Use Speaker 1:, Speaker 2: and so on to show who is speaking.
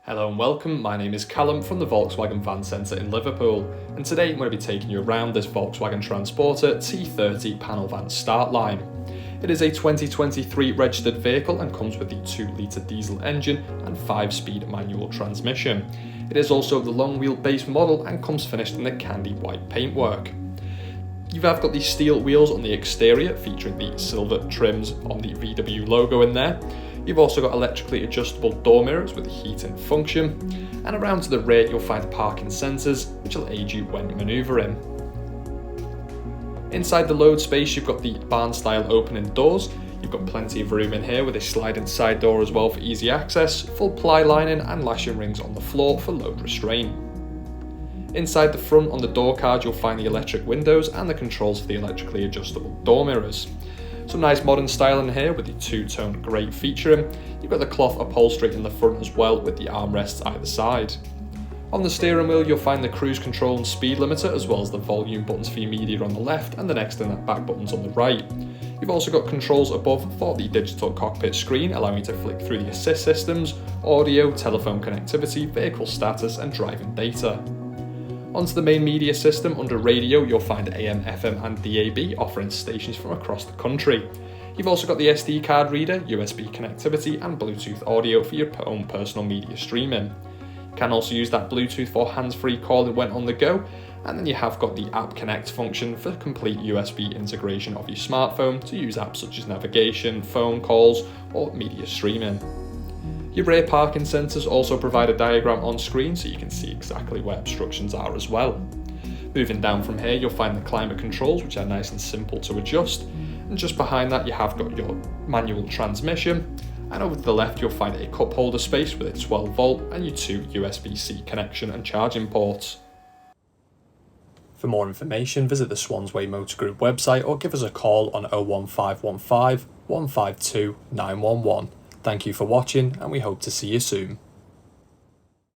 Speaker 1: Hello and welcome, my name is Callum from the Volkswagen Van Centre in Liverpool, and today I'm going to be taking you around this Volkswagen Transporter T30 panel van Startline. It is a 2023 registered vehicle and comes with the 2-litre diesel engine and 5-speed manual transmission. It is also the long wheelbase model and comes finished in the candy white paintwork. You have got the steel wheels on the exterior featuring the silver trims on the VW logo in there. You've also got electrically adjustable door mirrors with a heating function, and around to the rear you'll find parking sensors which will aid you when manoeuvring. Inside the load space you've got the barn style opening doors. You've got plenty of room in here with a sliding side door as well for easy access, full ply lining and lashing rings on the floor for load restraint. Inside the front on the door card you'll find the electric windows and the controls for the electrically adjustable door mirrors. Some nice modern style in here with the two-tone grey featuring. You've got the cloth upholstery in the front as well with the armrests either side. On the steering wheel you'll find the cruise control and speed limiter as well as the volume buttons for your media on the left and the next and back buttons on the right. You've also got controls above for the digital cockpit screen allowing you to flick through the assist systems, audio, telephone connectivity, vehicle status and driving data. Onto the main media system under radio you'll find AM, FM and DAB offering stations from across the country. You've also got the SD card reader, USB connectivity and Bluetooth audio for your own personal media streaming. You can also use that Bluetooth for hands-free calling when on the go, and then you have got the App Connect function for complete USB integration of your smartphone to use apps such as navigation, phone calls or media streaming. Your rear parking sensors also provide a diagram on screen so you can see exactly where obstructions are as well. Moving down from here you'll find the climate controls which are nice and simple to adjust, and just behind that you have got your manual transmission, and over to the left you'll find a cup holder space with a 12 volt and your 2 USB-C connection and charging ports. For more information visit the Swansway Motor Group website or give us a call on 01515 152 911. Thank you for watching and we hope to see you soon.